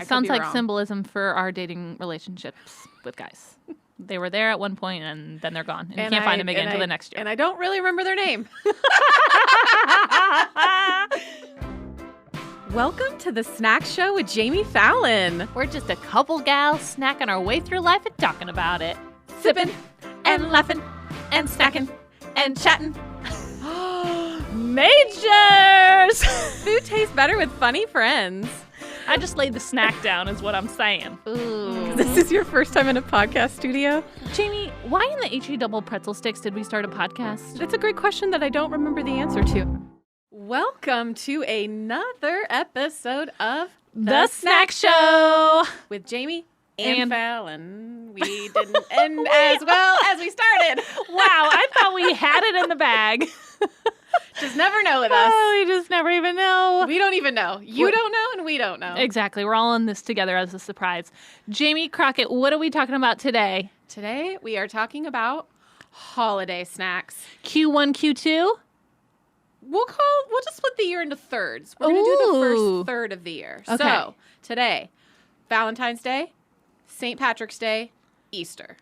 Sounds like symbolism for our dating relationships with guys. They were there at one point, and then they're gone. And you can't find them again until the next year. And I don't really remember their name. Welcome to the Snack Show with Jami Fallon. We're just a couple gals snacking our way through life and talking about it. Sipping and laughing and snacking and chatting. Majors! Food tastes better with funny friends. I just laid the snack down is what I'm saying. Ooh. This is your first time in a podcast studio? Jami, why in the HE double pretzel sticks did we start a podcast? It's a great question that I don't remember the answer to. Welcome to another episode of The Snack Show with Jami and Fallon. We didn't end as well as we started. Wow, I thought we had it in the bag. Just never know with us. Oh, we just never even know. We don't even know. You don't know and we don't know. Exactly. We're all in this together as a surprise. Jami Crockett, what are we talking about today? Today we are talking about holiday snacks. Q1, Q2? We'll just split the year into thirds. We're going to do the first third of the year. Okay. So today, Valentine's Day, St. Patrick's Day, Easter.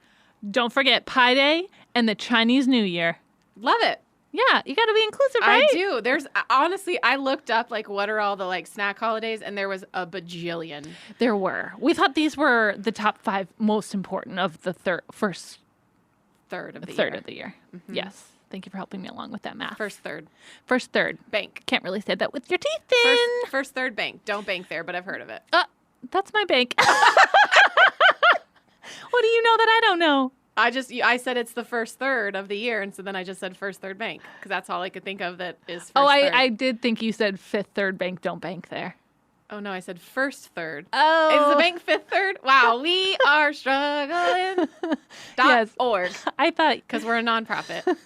Don't forget Pi Day and the Chinese New Year. Love it. Yeah, you got to be inclusive, right? I do. Honestly, I looked up what are all the snack holidays, and there was a bajillion. There were. We thought these were the top 5 most important of the first third of the year. Mm-hmm. Yes. Thank you for helping me along with that math. First third. Bank. Can't really say that with your teeth in. First third bank. Don't bank there, but I've heard of it. That's my bank. What do you know that I don't know? I said it's the first third of the year, and so then I just said first third bank because that's all I could think of that is first third. I did think you said fifth third bank. Don't bank there. Oh no, I said first third. Oh, is the bank fifth third? Wow, we are struggling. .org. I thought because we're a nonprofit.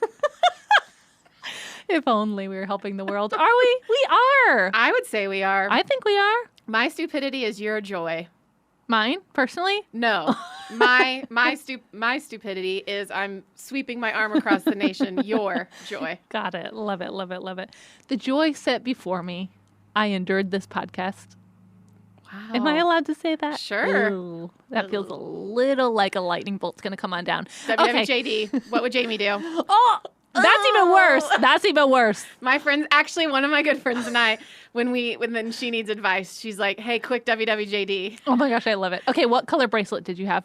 If only we were helping the world. Are we? We are. I would say we are. I think we are. My stupidity is your joy. Mine, personally? No. My stupidity is I'm sweeping my arm across the nation. Your joy. Got it. Love it, love it, love it. The joy set before me. I endured this podcast. Wow. Am I allowed to say that? Sure. Ooh, that feels a little like a lightning bolt's going to come on down. WWJD. What would Jami do? That's even worse. That's even worse. My friends, actually, one of my good friends and I, when she needs advice, she's like, hey, quick WWJD. Oh my gosh, I love it. Okay, what color bracelet did you have?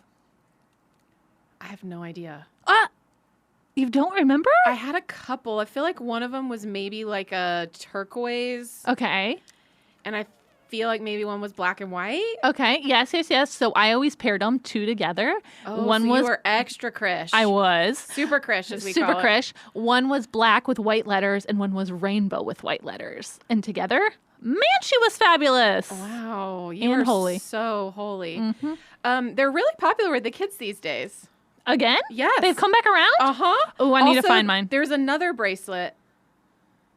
I have no idea. You don't remember? I had a couple. I feel like one of them was maybe like a turquoise. Okay. And I feel like maybe one was black and white. Okay. Yes. So I always paired them 2 together. Oh, one was you were extra crish. I was. Super crish, as we call it. Super crish. One was black with white letters and one was rainbow with white letters. And together, man, she was fabulous. Wow. You were holy. So holy. Mm-hmm. They're really popular with the kids these days. Again? Yes. They've come back around? Uh-huh. Oh, I need to find mine. There's another bracelet.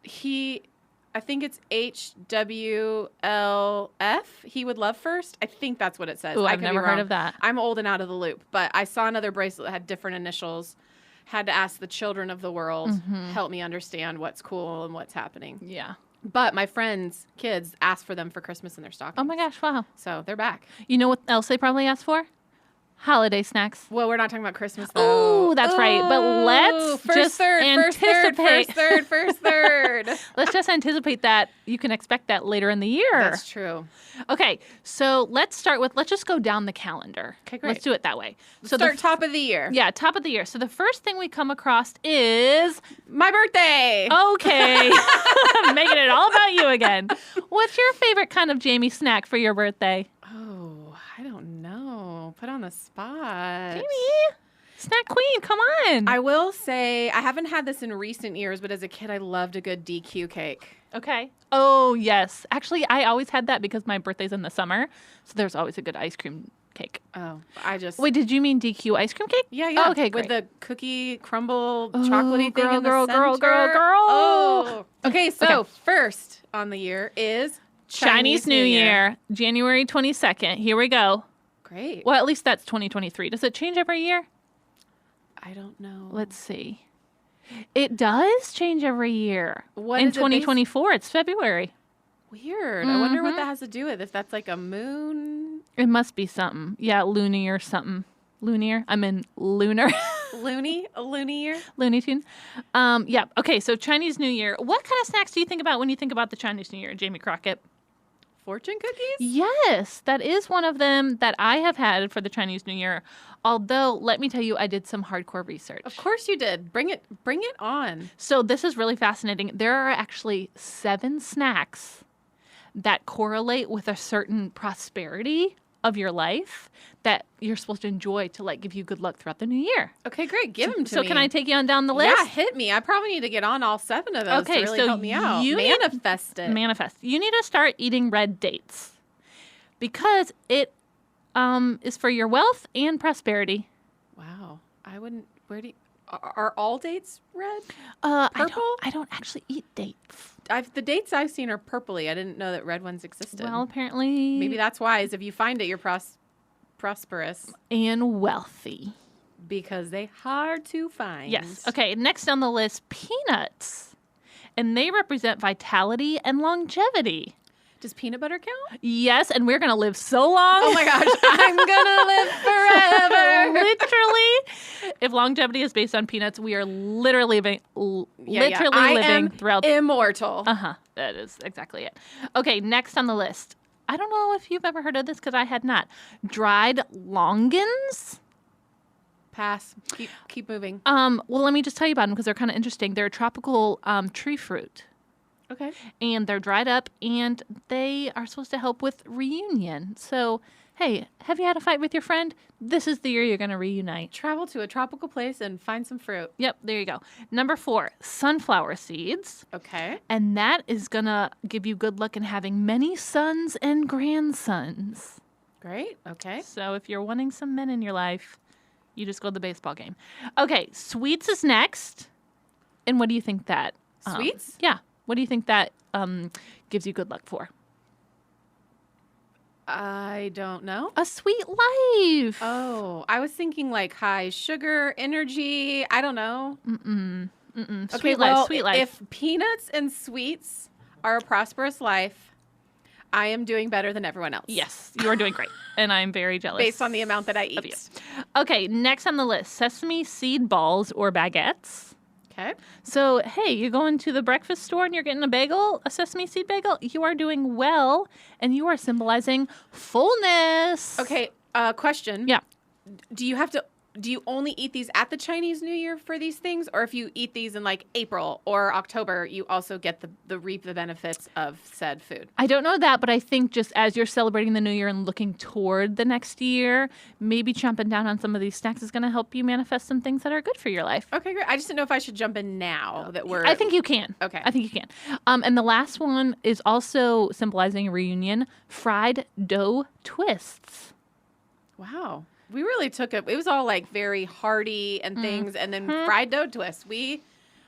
I think it's HWLF. He would love first. I think that's what it says. Ooh, I've never heard of that. I'm old and out of the loop, but I saw another bracelet that had different initials. Had to ask the children of the world, help me understand what's cool and what's happening. Yeah. But my friends' kids asked for them for Christmas in their stockings. Oh my gosh, wow. So they're back. You know what else they probably asked for? Holiday snacks. Well, we're not talking about Christmas, though. Oh, that's right. But let's First third. Let's just anticipate that you can expect that later in the year. That's true. Okay, so let's just go down the calendar. Okay, great. Let's do it that way. So start top of the year. Yeah, top of the year. So the first thing we come across is... my birthday. Okay. Making it all about you again. What's your favorite kind of Jami snack for your birthday? Oh, I don't know. Put on the spot. Jami, snack queen, come on. I will say, I haven't had this in recent years, but as a kid, I loved a good DQ cake. Okay. Oh, yes. Actually, I always had that because my birthday's in the summer, so there's always a good ice cream cake. Oh, Wait, did you mean DQ ice cream cake? Yeah. Oh, okay, great. With the cookie crumble chocolatey thing in the center. Girl. Oh. Okay, so first on the year is... Chinese New Year, January 22nd. Here we go. Great. Well, at least that's 2023. Does it change every year? I don't know. Let's see. It does change every year. What in is it 2024, it's February. Weird. I wonder what that has to do with. If that's like a moon It must be something. Yeah, loony or something. Loonier. I'm in lunar. Loony? A loony year? Looney Tunes. Yeah. Okay, so Chinese New Year. What kind of snacks do you think about when you think about the Chinese New Year, Jamie Crockett? Fortune cookies? Yes, that is one of them that I have had for the Chinese New Year. Although, let me tell you, I did some hardcore research. Of course you did. Bring it on. So this is really fascinating. There are actually 7 snacks that correlate with a certain prosperity of your life that you're supposed to enjoy to like give you good luck throughout the new year. Okay, great. Give them to me. So can I take you on down the list? Yeah, hit me. I probably need to get on all 7 of those to really help me out. Manifest it. Manifest. You need to start eating red dates because it is for your wealth and prosperity. Wow. I wouldn't. Are all dates red? Purple? I don't actually eat dates. The dates I've seen are purpley. I didn't know that red ones existed. Well, apparently. Maybe that's wise. If you find it, you're prosperous. And wealthy. Because they hard to find. Yes. Okay, next on the list, peanuts. And they represent vitality and longevity. Does peanut butter count? Yes, and we're going to live so long. Oh my gosh, I'm going to live forever. Literally. If longevity is based on peanuts, we are literally living throughout. Immortal. That is exactly it. Okay, next on the list. I don't know if you've ever heard of this because I had not. Dried longans. Pass. Keep moving. Well, let me just tell you about them because they're kind of interesting. They're a tropical tree fruit. Okay. And they're dried up, and they are supposed to help with reunion. So, hey, have you had a fight with your friend? This is the year you're going to reunite. Travel to a tropical place and find some fruit. Yep, there you go. Number 4, sunflower seeds. Okay. And that is going to give you good luck in having many sons and grandsons. Great. Okay. So if you're wanting some men in your life, you just go to the baseball game. Okay, sweets is next. And what do you think that? Sweets? Yeah. What do you think that gives you good luck for? I don't know. A sweet life. Oh, I was thinking like high sugar, energy. I don't know. Okay, Sweet life. If peanuts and sweets are a prosperous life, I am doing better than everyone else. Yes, you are doing great. And I'm very jealous. Based on the amount that I eat. Of you. Okay, next on the list, sesame seed balls or baguettes. Okay. So, hey, you're going to the breakfast store and you're getting a bagel, a sesame seed bagel. You are doing well, and you are symbolizing fullness. Okay, question. Yeah. Do you only eat these at the Chinese New Year for these things? Or if you eat these in like April or October, you also get the reap the benefits of said food? I don't know that, but I think just as you're celebrating the new year and looking toward the next year, maybe chomping down on some of these snacks is going to help you manifest some things that are good for your life. Okay, great. I just didn't know if I should jump in now that we're... I think you can. Okay. I think you can. And the last one is also symbolizing a reunion, fried dough twists. Wow. We really took it. It was all like very hearty and things, and then fried dough twists. We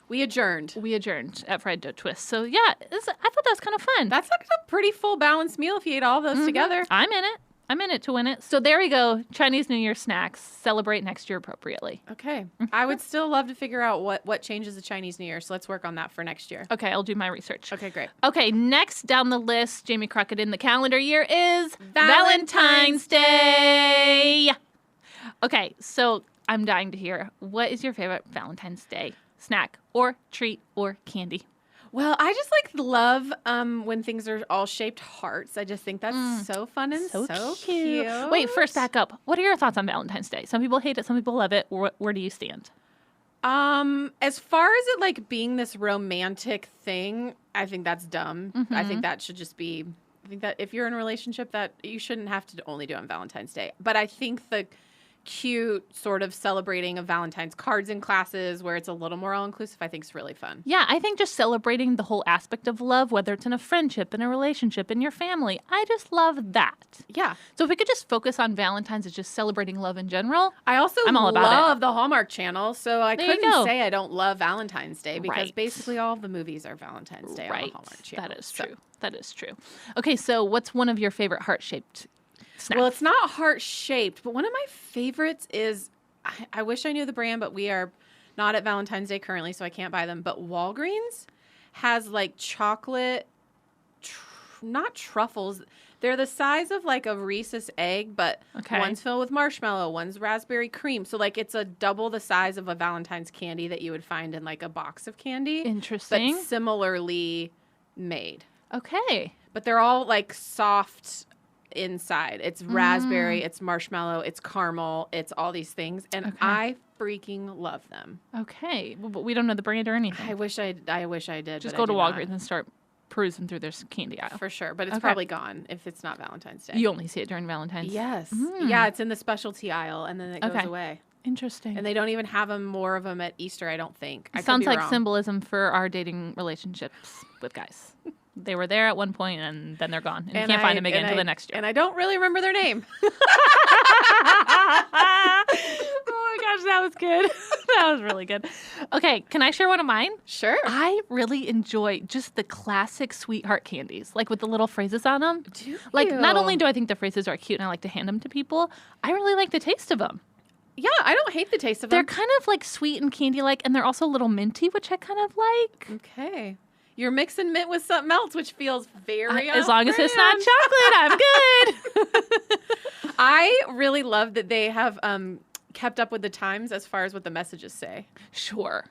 adjourned. We adjourned at fried dough twists. So yeah, I thought that was kind of fun. That's like a pretty full balanced meal if you ate all those together. I'm in it. I'm in it to win it. So there we go. Chinese New Year snacks. Celebrate next year appropriately. Okay. I would still love to figure out what changes the Chinese New Year. So let's work on that for next year. Okay, I'll do my research. Okay, great. Okay, next down the list, Jamie Crockett in the calendar year is Valentine's Day. Okay, so I'm dying to hear. What is your favorite Valentine's Day snack or treat or candy? Well, I just love when things are all shaped hearts. I just think that's so fun and so cute. Wait, first back up. What are your thoughts on Valentine's Day? Some people hate it, some people love it. Where do you stand? As far as it like being this romantic thing, I think that's dumb. I think that should just be, I think that if you're in a relationship that you shouldn't have to only do it on Valentine's Day. But I think the cute sort of celebrating of Valentine's cards in classes where it's a little more all-inclusive, I think is really fun. Yeah, I think just celebrating the whole aspect of love, whether it's in a friendship, in a relationship, in your family, I just love that. Yeah. So if we could just focus on Valentine's as just celebrating love in general, I'm all about love the Hallmark Channel, so I couldn't say I don't love Valentine's Day because basically all of the movies are Valentine's Day on the Hallmark Channel. That is true. That is true. Okay, so what's one of your favorite heart-shaped snacks? Well, it's not heart-shaped, but one of my favorites is, I wish I knew the brand, but we are not at Valentine's Day currently, so I can't buy them. But Walgreens has like chocolate, not truffles. They're the size of like a Reese's egg, but one's filled with marshmallow, one's raspberry cream. So like it's a double the size of a Valentine's candy that you would find in like a box of candy. Interesting. But similarly made. Okay. But they're all like soft inside. It's raspberry, it's marshmallow, it's caramel, it's all these things. And I freaking love them. Okay. Well, but we don't know the brand or anything. I wish I did. Just but go to I do Walgreens and start perusing through their candy aisle. For sure. But it's probably gone if it's not Valentine's Day. You only see it during Valentine's. Yes. Yeah, it's in the specialty aisle and then it goes away. Interesting. And they don't even have more of them at Easter, I don't think. It sounds like symbolism for our dating relationships with guys. They were there at one point and then they're gone. And you can't find them again until the next year. And I don't really remember their name. Oh my gosh, that was good. That was really good. Okay, can I share one of mine? Sure. I really enjoy just the classic sweetheart candies, like with the little phrases on them. Like, not only do I think the phrases are cute and I like to hand them to people, I really like the taste of them. Yeah, I don't hate the taste of them. They're kind of like sweet and candy-like, and they're also a little minty, which I kind of like. Okay. You're mixing mint with something else, which feels very as long as it's not chocolate, I'm good. I really love that they have kept up with the times as far as what the messages say. Sure.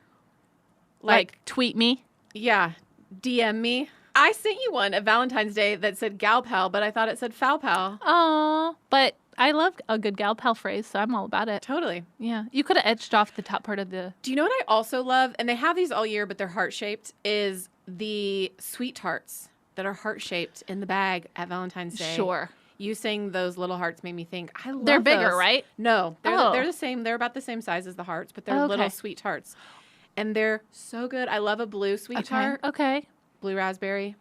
Like tweet me. Yeah. DM me. I sent you one at Valentine's Day that said gal pal, but I thought it said foul pal. Oh, but I love a good gal pal phrase, so I'm all about it. Totally. Yeah. You could have edged off the top part of the... Do you know what I also love? And they have these all year, but they're heart-shaped, is the sweet tarts that are heart-shaped in the bag at Valentine's Day. Sure. You saying those little hearts made me think, I love They're bigger, those. right? No. They're the same. They're about the same size as the hearts, but they're little sweet tarts. And they're so good. I love a blue sweet tart. Okay. Blue raspberry.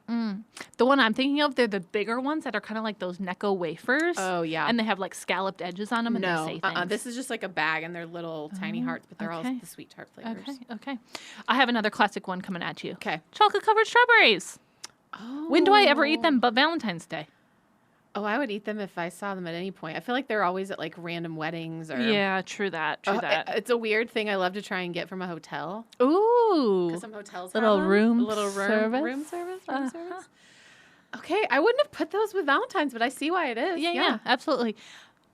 The one I'm thinking of, they're the bigger ones that are kind of like those Necco wafers. Oh, yeah. And they have like scalloped edges on them and they say things. This is just like a bag and they're little tiny hearts, but they're all the sweet tart flavors. Okay. I have another classic one coming at you. Okay. Chocolate-covered strawberries. Oh. When do I ever eat them but Valentine's Day? Oh, I would eat them if I saw them at any point. I feel like they're always at like random weddings or... Yeah, true that. It's a weird thing I love to try and get from a hotel. Ooh. Because some hotels have little them. room A little service. Room service. Okay, I wouldn't have put those with Valentine's, but I see why it is. Yeah, absolutely.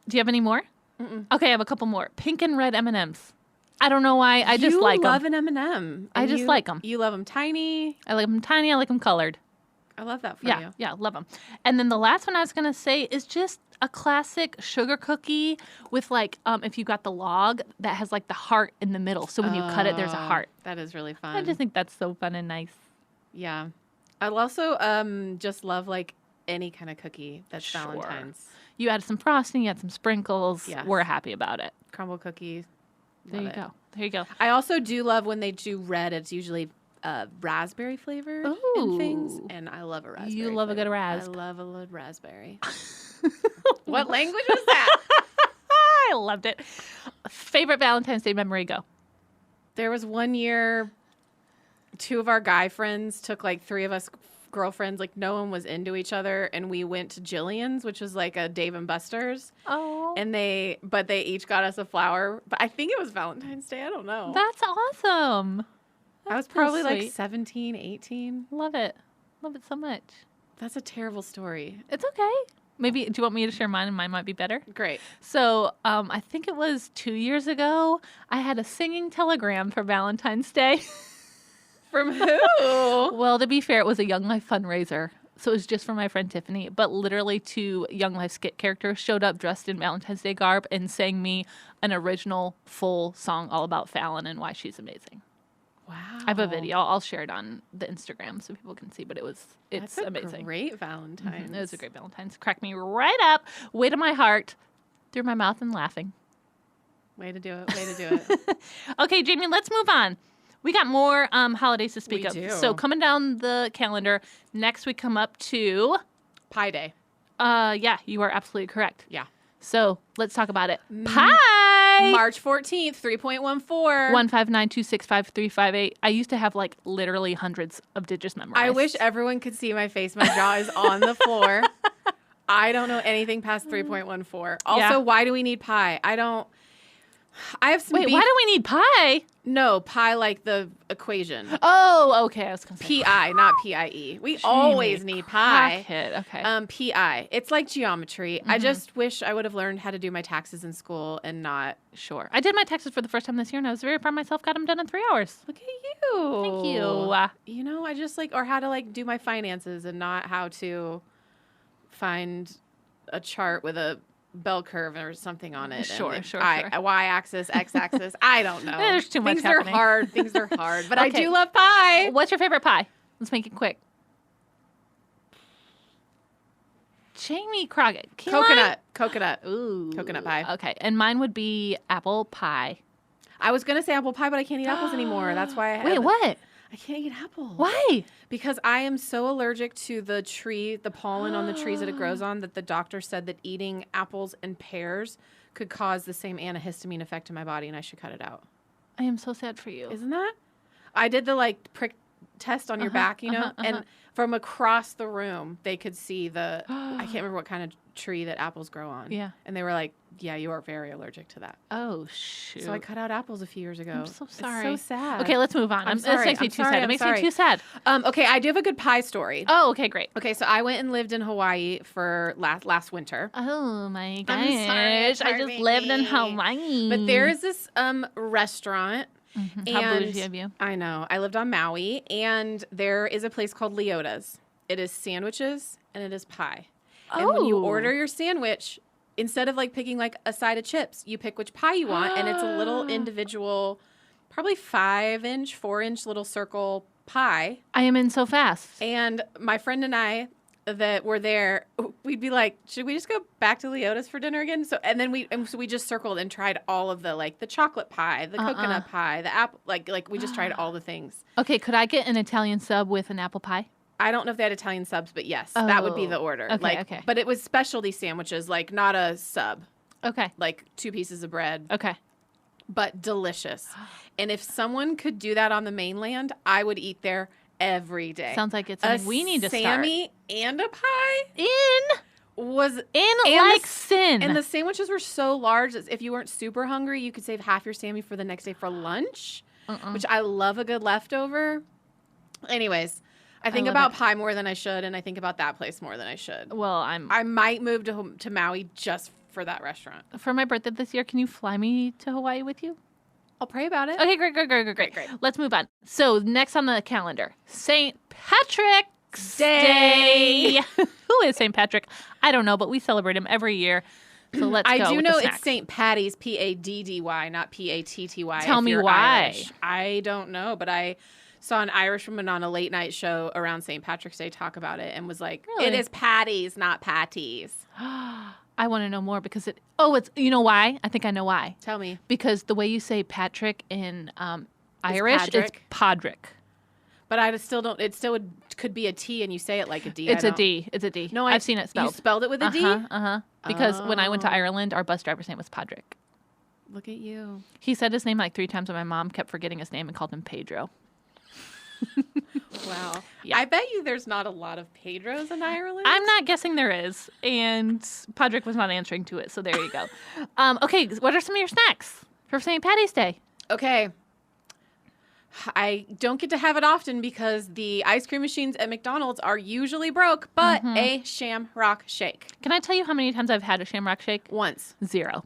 Do you have any more? Mm-mm. Okay, I have a couple more. Pink and red M&Ms. I don't know why. I just like them. You love an M&M. I just like them. You love them tiny. I like them tiny. I like them colored. I love that for you. Yeah, love them. And then the last one I was going to say is just a classic sugar cookie with like, if you got the log that has like the heart in the middle. So when you cut it, there's a heart. That is really fun. I just think that's so fun and nice. Yeah. I also just love like any kind of cookie that's Valentine's. You add some frosting, you add some sprinkles. Yes. We're happy about it. Crumble cookies. There you go. I also do love when they do red. It's usually raspberry flavored and things. And I love a raspberry. You love a good rasp. I love a good raspberry. What language was that? I loved it. Favorite Valentine's Day memory, go. There was one year, 2 of our guy friends took like 3 of us girlfriends, like no one was into each other, and we went to Jillian's, which was like a Dave and Buster's. Oh. And they each got us a flower. But I think it was Valentine's Day. I don't know. That's awesome. I was probably like 17, 18. Love it. Love it so much. That's a terrible story. It's okay. Maybe, do you want me to share mine and mine might be better? Great. So I think it was 2 years ago, I had a singing telegram for Valentine's Day. From who? Well, to be fair, it was a Young Life fundraiser. So it was just for my friend Tiffany. But literally 2 Young Life skit characters showed up dressed in Valentine's Day garb and sang me an original full song all about Fallon and why she's amazing. Wow. I have a video. I'll share it on the Instagram so people can see, but it's That's amazing. Great Valentine's. Mm-hmm. It was a great Valentine's. Cracked me right up, way to my heart, through my mouth and laughing. Way to do it. Okay, Jamie, let's move on. We got more holidays to speak of. We do. So coming down the calendar, next we come up to... Pie Day. Yeah, you are absolutely correct. Yeah. So let's talk about it. Pie! March 14th, 3.14. 159265358. I used to have like literally hundreds of digits memorized. I wish everyone could see my face. My jaw is on the floor. I don't know anything past 3.14. Also, why do we need pie? I have some Wait, beef. why do we need pie? No, pi like the equation. Oh, okay. I was going to say P-I, not P-I-E. We always need pi. Okay. P-I. It's like geometry. I just wish I would have learned how to do my taxes in school and not. Sure. I did my taxes for the first time this year, and I was very proud of myself. Got them done in 3 hours. Look at you. Thank you. You know, I just or how to do my finances and not how to find a chart with a bell curve or something on it. Sure. A y-axis, x-axis. I don't know. There's too much happening. Things are hard. But Okay. I do love pie. What's your favorite pie? Let's make it quick. Jami Crockett. Coconut. Ooh. Coconut pie. Okay. And mine would be apple pie. I was going to say apple pie, but I can't eat apples anymore. That's why I Wait, what? I can't eat apples. Why? Because I am so allergic to the pollen on the trees that it grows on, that the doctor said that eating apples and pears could cause the same antihistamine effect in my body, and I should cut it out. I am so sad for you. Isn't that? I did the prick test on your back, and from across the room, they could see I can't remember what kind of tree that apples grow on. Yeah. And they were like, yeah, you are very allergic to that. Oh, shoot. So I cut out apples a few years ago. I'm so sorry. It's so sad. Okay, let's move on. I'm sorry. This makes me I'm too sorry. sad. It I'm makes sorry. me too sad. Okay, I do have a good pie story. Oh, okay, great. Okay, so I went and lived in Hawaii for last winter. Oh, my gosh. I'm sorry, I just lived in Hawaii. But there is this restaurant. How bougie of you. I know. I lived on Maui, and there is a place called Leota's. It is sandwiches, and it is pie. And when you order your sandwich, instead of picking a side of chips, you pick which pie you want, and it's a little individual, probably 5-inch, 4-inch little circle pie. I am in so fast. And my friend and I that were there, we'd be like, should we just go back to Leota's for dinner again? So we just circled and tried all of the chocolate pie, the coconut pie, the apple, we just tried all the things. Okay, could I get an Italian sub with an apple pie? I don't know if they had Italian subs, but yes, that would be the order. Okay. But it was specialty sandwiches, not a sub. Okay. 2 pieces of bread. Okay. But delicious. And if someone could do that on the mainland, I would eat there every day. Sounds like it's something we need to start. Sammy and a pie was sin. And the sandwiches were so large that if you weren't super hungry, you could save half your Sammy for the next day for lunch, which I love a good leftover. Anyways, I think about pie more than I should, and I think about that place more than I should. Well, I might move to Maui just for that restaurant. For my birthday this year, can you fly me to Hawaii with you? I'll pray about it. Okay, great. Let's move on. So next on the calendar, St. Patrick's Day. Who is St. Patrick? I don't know, but we celebrate him every year. So let's go. I do with know the it's snacks. St. Paddy's, Paddy, not Patty. Tell me why. Irish. I don't know, but I saw an Irish woman on a late night show around St. Patrick's Day talk about it and was like, Really? It is Paddy's, not Patties. I want to know more because it's, you know why? I think I know why. Tell me. Because the way you say Patrick in Irish, it's Podrick. But I still don't, could be a T and you say it like a D. It's a D. It's a D. No, I've seen it spelled. You spelled it with a D? Because when I went to Ireland, our bus driver's name was Podrick. Look at you. He said his name 3 times and my mom kept forgetting his name and called him Pedro. Wow. Yeah. I bet you there's not a lot of Pedros in Ireland. I'm not guessing there is. And Podrick was not answering to it. So there you go. Okay. What are some of your snacks for St. Patty's Day? Okay. I don't get to have it often because the ice cream machines at McDonald's are usually broke, but a Shamrock Shake. Can I tell you how many times I've had a Shamrock Shake? Once. 0.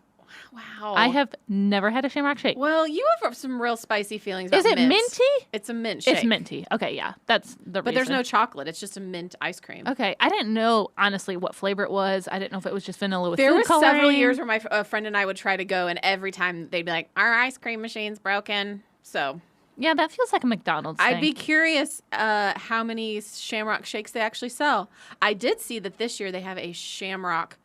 Wow. I have never had a Shamrock Shake. Well, you have some real spicy feelings about Is it mint. minty? It's a mint shake. It's minty. Okay, yeah. That's the reason. But there's no chocolate. It's just a mint ice cream. Okay. I didn't know, honestly, what flavor it was. I didn't know if it was just vanilla with there food were coloring. several years where my friend and I would try to go, and every time they'd be like, our ice cream machine's broken. So... Yeah, that feels like a McDonald's thing. I'd be curious how many Shamrock Shakes they actually sell. I did see that this year they have a Shamrock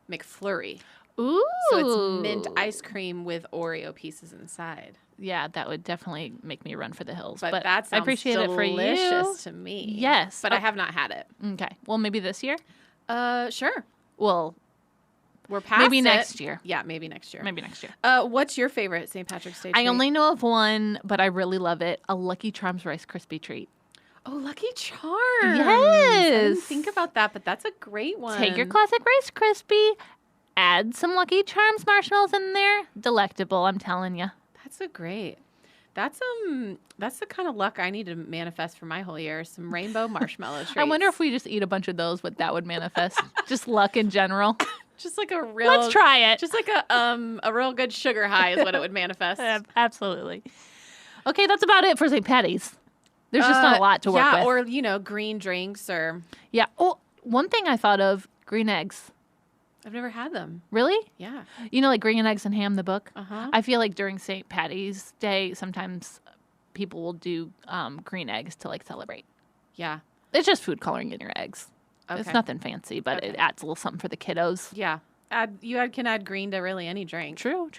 McFlurry. Ooh. So it's mint ice cream with Oreo pieces inside. Yeah, that would definitely make me run for the hills. But that sounds I appreciate it for you. delicious to me. Yes. But I have not had it. Okay. Well, maybe this year? Sure. Well, we're past maybe it. next year. Yeah, maybe next year. Maybe next year. What's your favorite St. Patrick's Day treat? I only know of one, but I really love it. A Lucky Charms Rice Krispie treat. Oh, Lucky Charms. Yes. I didn't think about that, but that's a great one. Take your classic Rice Krispie, add some Lucky Charms marshmallows in there. Delectable, I'm telling you. That's that's the kind of luck I need to manifest for my whole year. Some rainbow marshmallow treats. I wonder if we just eat a bunch of those, what that would manifest. Just luck in general. Just like a real. Let's try it. Just like a real good sugar high is what it would manifest. Absolutely. Okay, that's about it for St. Patty's. There's just not a lot to work with. Or green drinks or. Yeah. Oh, one thing I thought of, green eggs. I've never had them. Really? Yeah. Like Green Eggs and Ham, the book? Uh-huh. I feel like during St. Patty's Day, sometimes people will do green eggs to celebrate. Yeah. It's just food coloring in your eggs. Okay. It's nothing fancy, but it adds a little something for the kiddos. Yeah. You can add green to really any drink. True.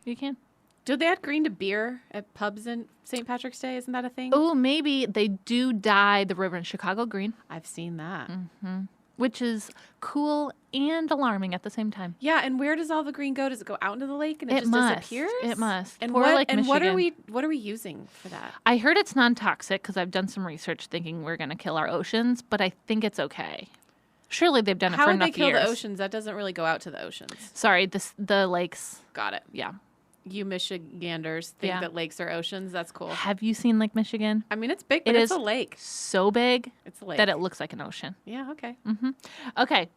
You can. Do they add green to beer at pubs in St. Patrick's Day? Isn't that a thing? Oh, maybe they do dye the river in Chicago green. I've seen that. Mm-hmm. Which is cool and alarming at the same time. Yeah, and where does all the green go? Does it go out into the lake and it just disappears? It must. And Poor Lake what are Michigan. we using for that? I heard it's non-toxic because I've done some research thinking we're going to kill our oceans, but I think it's okay. Surely they've done it for enough years. How would they kill the oceans? That doesn't really go out to the oceans. Sorry, the lakes. Got it. Yeah. You Michiganders think that lakes are oceans. That's cool. Have you seen Lake Michigan? I mean, it's big, but it's a lake. So big it's a lake. that it looks like an ocean. Yeah, okay. Mm-hmm. Okay.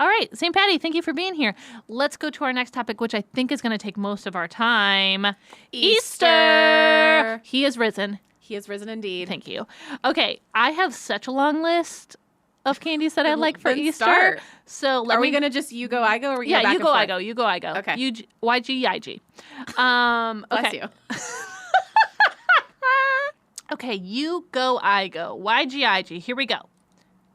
All right, St. Patty, thank you for being here. Let's go to our next topic, which I think is going to take most of our time. Easter! He is risen. He is risen indeed. Thank you. Okay, I have such a long list of candies that I like for Easter. Start. So are we going to just you go, I go, or we go back you and go, forth? I go. You go, I go. Okay. YG, YG. Bless you. Okay, you go, I go. YG, IG. Here we go.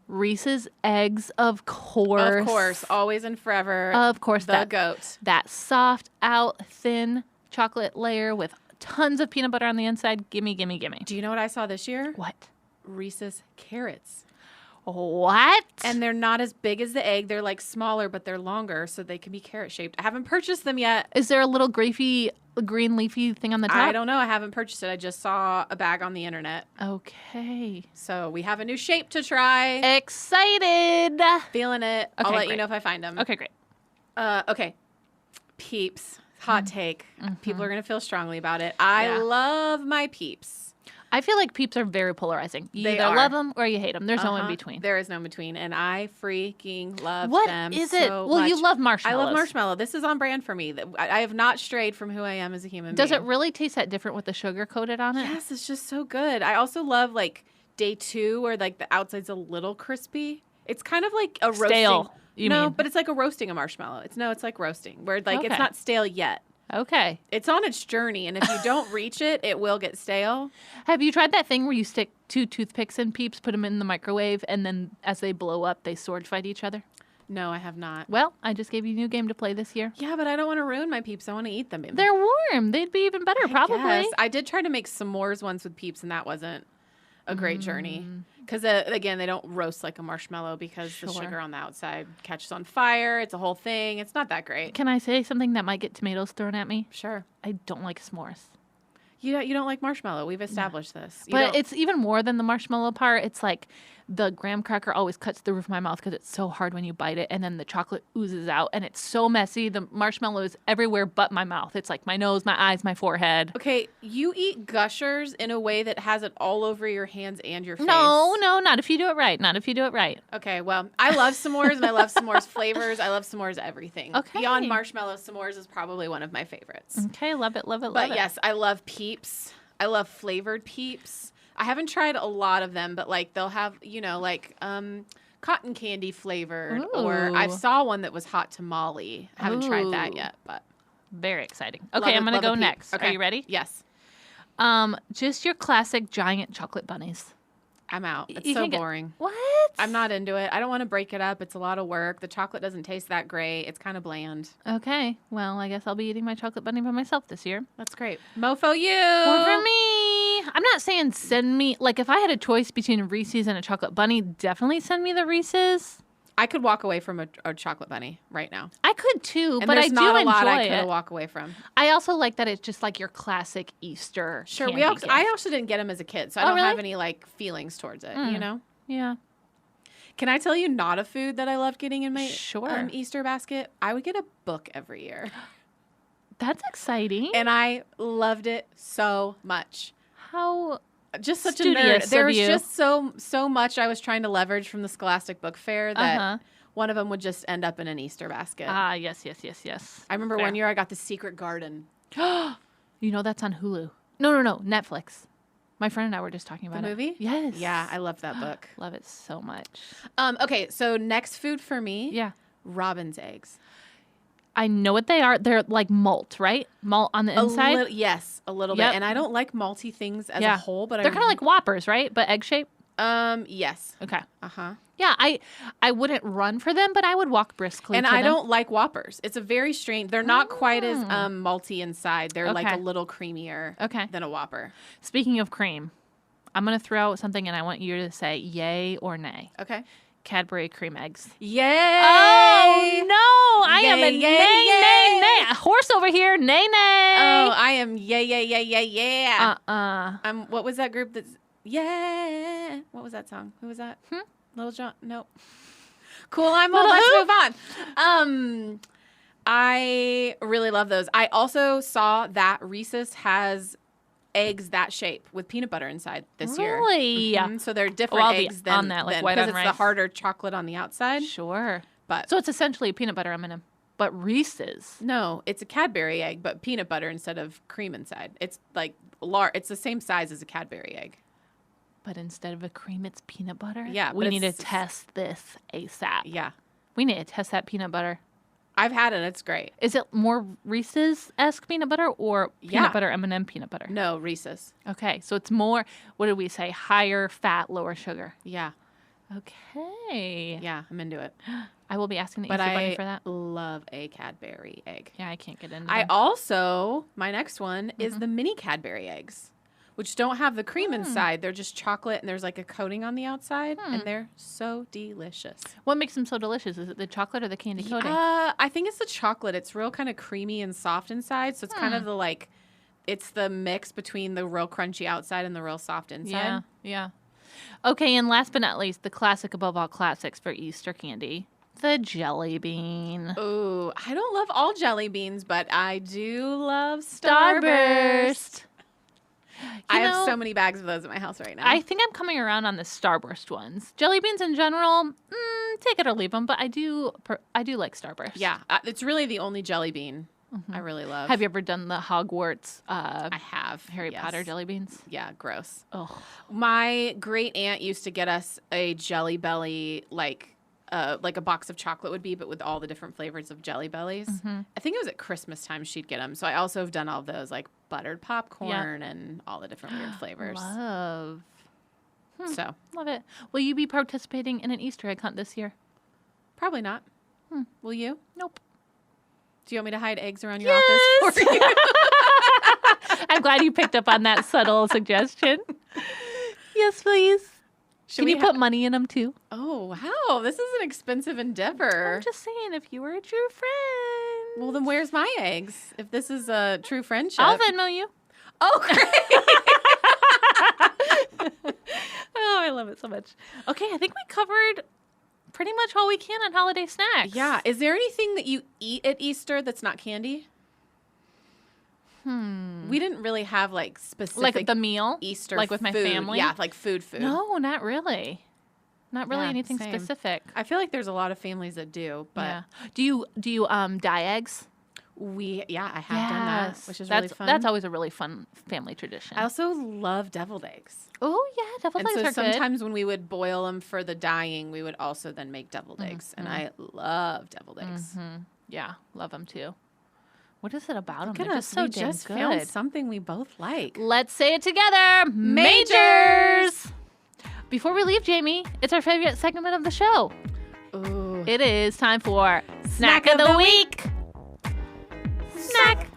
Reese's Eggs, of course. Of course. Always and forever. Of course. The goat. That soft out, thin chocolate layer with tons of peanut butter on the inside. Gimme, gimme, gimme. Do you know what I saw this year? What? Reese's Carrots. What? And they're not as big as the egg. They're smaller, but they're longer, so they can be carrot shaped. I haven't purchased them yet. Is there a little green leafy thing on the top? I don't know. I haven't purchased it. I just saw a bag on the internet. Okay. So we have a new shape to try. Excited. Feeling it. Okay, I'll let you great. know if I find them. Okay, great. Okay. Peeps. Hot take. People are going to feel strongly about it. I love my Peeps. I feel like Peeps are very polarizing. You They either are. love them or you hate them. There's no in between. There is no in between, and I freaking love What them is it? so Well, much. you love marshmallows. I love marshmallow. This is on brand for me. I have not strayed from who I am as a human Does being. it really taste that different with the sugar coated on it? Yes, it's just so good. I also love day 2 where the outside's a little crispy. It's kind of like a Stale, roasting. you no, mean. but it's like a roasting a marshmallow. It's like roasting where Okay. it's not stale yet. Okay. It's on its journey, and if you don't reach it, it will get stale. Have you tried that thing where you stick 2 toothpicks in Peeps, put them in the microwave, and then as they blow up, they sword fight each other? No, I have not. Well, I just gave you a new game to play this year. Yeah, but I don't want to ruin my Peeps. I want to eat them. They're warm. They'd be even better, probably. Yes. I did try to make s'mores once with Peeps, and that wasn't a great journey. Because, again, they don't roast like a marshmallow because the sugar on the outside catches on fire. It's a whole thing. It's not that great. Can I say something that might get tomatoes thrown at me? Sure. I don't like s'mores. You don't like marshmallow. We've established this. But it's even more than the marshmallow part. It's like the graham cracker always cuts the roof of my mouth because it's so hard when you bite it. And then the chocolate oozes out. And it's so messy. The marshmallow is everywhere but my mouth. It's like my nose, my eyes, my forehead. Okay, you eat Gushers in a way that has it all over your hands and your face. No, not if you do it right. Not if you do it right. Okay, well, I love s'mores and I love s'mores flavors. I love s'mores everything. Okay. Beyond marshmallow, s'mores is probably one of my favorites. Okay, love it, love it, love But it. yes, I love Peeps. I love flavored Peeps. I haven't tried a lot of them, but they'll have, cotton candy flavored. Or I Ooh. saw one that was hot tamale. I haven't tried that Ooh. yet, but Very exciting. love Okay, it, I'm going to love a go Peep. next. Okay. Are you ready? Yes. Just your classic giant chocolate bunnies. I'm out. It's You so can get- boring. What? I'm not into it. I don't want to break it up. It's a lot of work. The chocolate doesn't taste that great. It's kind of bland. Okay, well, I guess I'll be eating my chocolate bunny by myself this year. That's great. Mofo you. More for me. I'm not saying send me, if I had a choice between a Reese's and a chocolate bunny, definitely send me the Reese's. I could walk away from a chocolate bunny right now. I could too, And but I there's do not a enjoy lot I it. could walk away from. I also like that it's just like your classic Easter Sure, candy gift. I also didn't get them as a kid, so I Oh, don't have really? any feelings towards it, Yeah. Yeah. Can I tell you not a food that I loved getting in my Sure. Easter basket? I would get a book every year. That's exciting. And I loved it so much. How Just such a studious nerd. There of was you. just so much I was trying to leverage from the Scholastic Book Fair that one of them would just end up in an Easter basket. Yes. I remember Fair. one year I got The Secret Garden. You know that's on Hulu. No, Netflix. My friend and I were just talking about The it. movie? Yes. Yeah, I love that book. Love it so much. Okay, so next food for me, Yeah. robin's eggs. I know what they are. They're like malt, right? Malt on the inside. Yes, a little Yep. bit. And I don't like malty things as Yeah. a whole, but They're kind of like Whoppers, right? But egg shape. yes. Okay. Uh-huh. Yeah, I wouldn't run for them, but I would walk briskly. And to I them. don't like Whoppers. It's a very strange. They're not quite as malty inside. They're like Okay. a little creamier Okay. than a Whopper. Speaking of cream, I'm gonna throw out something, and I want you to say yay or nay. Okay. Cadbury cream eggs. Yay! Oh no! I am a Yay, nay, yay, nay, yay. nay. A horse over here, nay, nay. Oh, I am yeah. Uh-uh. What was that group that's yeah? What was that song? Who was that? Hmm? Little John? Nope. Cool. I'm Little Let's who? move on. I really love those. I also saw that Reese's has eggs that shape with peanut butter inside this year. Really? Mhm. So they're different I'll be eggs than on that, like white because on it's the rice. harder chocolate on the outside. Sure. But So it's essentially a peanut butter M&M, but Reese's. no, it's a Cadbury egg, but peanut butter instead of cream inside. It's like it's the same size as a Cadbury egg. But instead of a cream, it's peanut butter? Yeah, We but need to it's- test this ASAP. Yeah, We need to test that peanut butter. I've had it. It's great. Is it more Reese's-esque peanut butter or Yeah. peanut butter M&M peanut butter? No, Reese's. Okay, so it's more, what did we say, higher fat, lower sugar. Yeah, Okay. yeah, I'm into it. I will be asking the But Easter Bunny I for that. love a Cadbury egg. Yeah, I can't get into I them. also, my next one is Mm-hmm. the mini Cadbury eggs, which don't have the cream inside. They're just chocolate and there's like a coating on the outside, and they're so delicious. What makes them so delicious? Is it the chocolate or the candy coating? I think it's the chocolate. It's real kind of creamy and soft inside, so it's kind of Hmm. the like, it's the mix between the real crunchy outside and the real soft inside. Yeah. Okay, and last but not least, the classic above all classics for Easter candy, the jelly bean. Ooh, I don't love all jelly beans, but I do love Starburst. I have so many bags of those at my house right now. I think I'm coming around on the Starburst ones. Jelly beans in general, take it or leave them, but I do like Starburst. Yeah, it's really the only jelly bean I really love. Have you ever done the Hogwarts I have. Harry yes. Potter jelly beans? Yeah, gross. Oh, My great aunt used to get us a Jelly Belly, like a box of chocolate would be, but with all the different flavors of Jelly Bellies. I think it was at Christmas time she'd get them. So I also have done all of those, like buttered popcorn and all the different weird flavors. love. So Love it. Will you be participating in an Easter egg hunt this year? probably not. Will you? Nope. Do you want me to hide eggs around your office for you? I'm glad you picked up on that subtle suggestion. Yes, please. Can you put money in them too? Oh, wow. This is an expensive endeavor. I'm just saying, if you were a true friend. Well, then where's my eggs? If this is a true friendship. I'll Venmo you. Oh, great. Oh, I love it so much. Okay, I think we covered pretty much all we can on holiday snacks. Yeah. Is there anything that you eat at Easter that's not candy? We didn't really have like specific Like the meal? Easter Like with my food. family? Yeah, like food. No, not really. Not really Yeah, anything same. specific. I feel like there's a lot of families that do, but yeah. Do you dye eggs? I have done that, which is that's, really fun. That's always a really fun family tradition. I also love deviled eggs. Oh yeah, deviled And eggs so are good. sometimes when we would boil them for the dyeing, we would also then make deviled eggs. And I love deviled eggs. Yeah, love them too. What is it about them? Look at They're us. just so we damn just good. found something we both like. Let's say it together. Majors! Before we leave, Jamie, it's our favorite segment of the show. Ooh. It is time for Snack of the Week. Snack.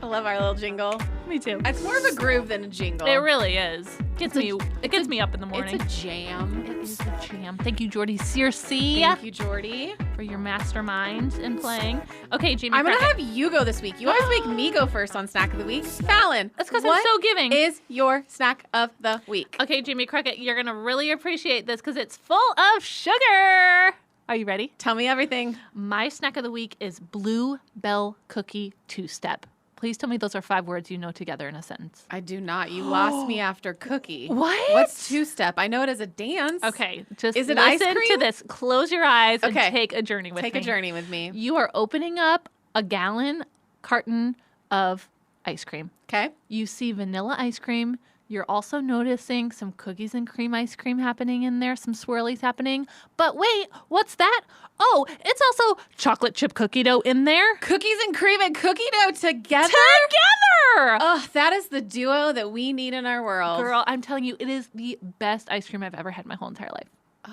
I love our little jingle. Me too. It's more of a groove than a jingle. It really is. It gets me up in the morning. It's a jam. It is a jam. Thank you, Jordy Searcy. Thank you, Jordy. for your mastermind in playing. Okay, Jami I'm going to Crockett. have you go this week. You always make me go first on Snack of the Week. Fallon. That's because I'm so giving. Is your Snack of the Week? Okay, Jami Crockett, you're going to really appreciate this because it's full of sugar. Are you ready? Tell me everything. My snack of the week is Bluebell Cookie Two-Step. Please tell me those are 5 words you know together in a sentence. I do not. You lost me after cookie. What? What's two-step? I know it as a dance. Okay, just Is it listen ice cream? to this. Close your eyes and Okay. take a journey with me. Take a journey with me. You are opening up a gallon carton of ice cream. Okay. You see vanilla ice cream. You're also noticing some cookies and cream ice cream happening in there, some swirlies happening. But wait, what's that? Oh, it's also chocolate chip cookie dough in there. Cookies and cream and cookie dough together? Together! Oh, that is the duo that we need in our world. Girl, I'm telling you, it is the best ice cream I've ever had in my whole entire life.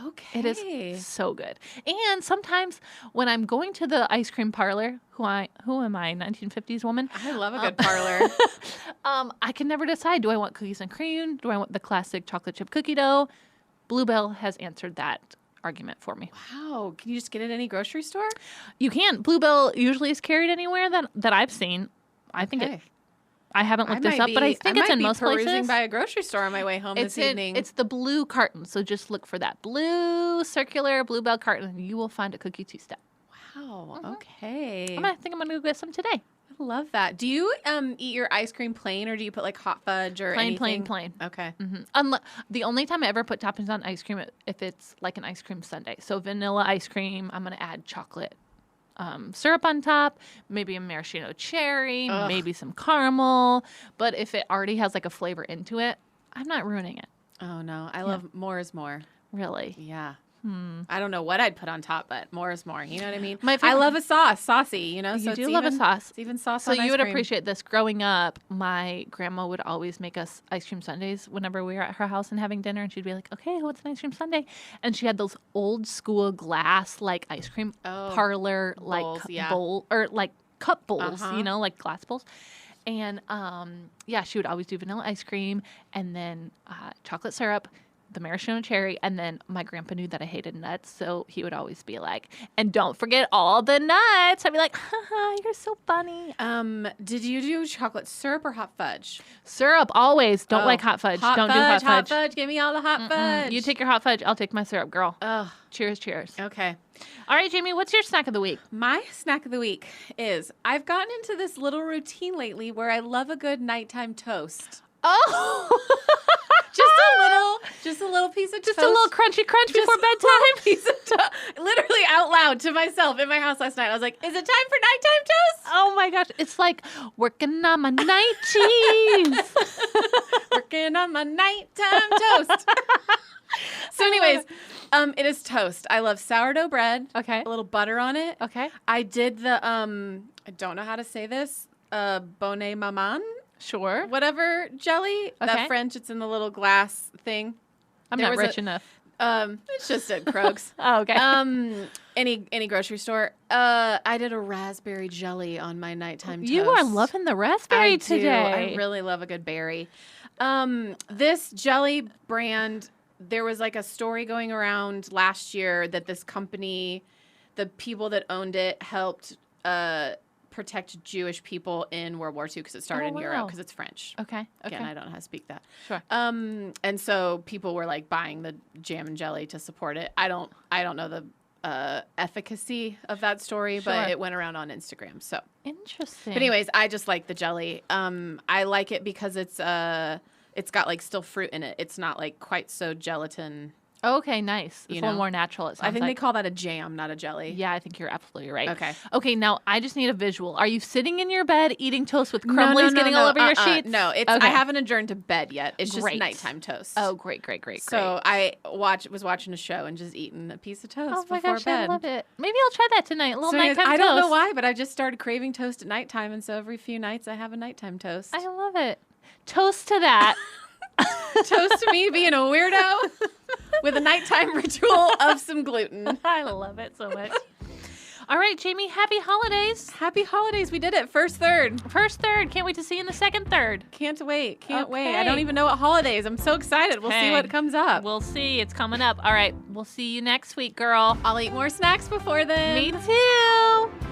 Okay. It is so good. And sometimes when I'm going to the ice cream parlor, who am I, 1950s woman? I love a good parlor. I can never decide. Do I want cookies and cream? Do I want the classic chocolate chip cookie dough? Bluebell has answered that argument for me. Wow. Can you just get it at any grocery store? You can. Bluebell usually is carried anywhere that I've seen. I think Okay. I haven't looked this up, but I think it's in most perusing places. by a grocery store on my way home this evening. It's the blue carton, so just look for that blue circular Bluebell carton, and you will find a cookie two-step. Wow. Okay. I think I'm gonna go get some today. I love that. Do you eat your ice cream plain, or do you put like hot fudge or anything? Plain. Okay. The only time I ever put toppings on ice cream if it's like an ice cream sundae. So vanilla ice cream, I'm gonna add chocolate syrup on top, maybe a maraschino cherry, maybe some caramel. But if it already has like a flavor into it, I'm not ruining it. Oh no, I love more is more. Really? Yeah. I don't know what I'd put on top, but more is more. You know what I mean? My favorite- I love a sauce, saucy. You know, You do love a sauce. It's even sauce So on ice you would cream. appreciate this. Growing up, my grandma would always make us ice cream sundaes whenever we were at her house and having dinner. And she'd be like, okay, what's an ice cream sundae? And she had those old school glass, like ice cream parlor, like bowls, bowl or like cup bowls, Uh-huh. you know, like glass bowls. And she would always do vanilla ice cream and then chocolate syrup, the maraschino cherry, and then my grandpa knew that I hated nuts, so he would always be like, and don't forget all the nuts. I'd be like, haha, you're so funny. Did you do chocolate syrup or hot fudge? Syrup, always. Don't like hot fudge. Don't do hot fudge. Hot fudge. Give me all the hot fudge. You take your hot fudge. I'll take my syrup, girl. Ugh. Cheers, cheers. Okay. All right, Jami, what's your snack of the week? My snack of the week is I've gotten into this little routine lately where I love a good nighttime toast. Oh, Just a little piece of just toast. a little crunchy crunch Just before a little bedtime. piece of literally out loud to myself in my house last night. I was like, is it time for nighttime toast? Oh my gosh, it's like working on my night cheese. Working on my nighttime toast. So anyways, it is toast. I love sourdough bread. Okay. A little butter on it. Okay. I did the, I don't know how to say this, bonnet maman, Sure. whatever jelly. Okay. That French, it's in the little glass thing. I'm There not was rich enough. It's just at Kroger's. Oh, okay. Any grocery store. I did a raspberry jelly on my nighttime toast. You are loving the raspberry I do. today. I really love a good berry. This jelly brand, there was like a story going around last year that this company, the people that owned it, helped protect Jewish people in World War II because it started in Europe because it's French. Okay. Again, I don't know how to speak that. Sure. And so people were like buying the jam and jelly to support it. I don't know the efficacy of that story, but Sure. it went around on Instagram. So, Interesting. but anyways, I just like the jelly. I like it because it's got like still fruit in it. It's not like quite so gelatin. Okay, nice. It's You a little know? more natural. It sounds I think they like. call that a jam, not a jelly. Yeah, I think you're absolutely right. Okay. Okay, now I just need a visual. Are you sitting in your bed eating toast with crumblies getting all over your sheets? No, it's Okay. I haven't adjourned to bed yet. It's just Great. nighttime toast. Oh, great. So I was watching a show and just eating a piece of toast Oh my before gosh, bed. I love it. Maybe I'll try that tonight. A little So anyways, nighttime I toast. don't know why, but I just started craving toast at nighttime, and so every few nights I have a nighttime toast. I love it. Toast to that. Toast to me being a weirdo with a nighttime ritual of some gluten. I love it so much. All right, Jamie, happy holidays. Happy holidays. We did it. First third. First third. Can't wait to see you in the second third. Can't wait. Can't wait. I Okay. don't even know what holidays. I'm so excited. We'll see Okay. what comes up. We'll see. It's coming up. All right. We'll see you next week, girl. I'll eat more snacks before then. Me too.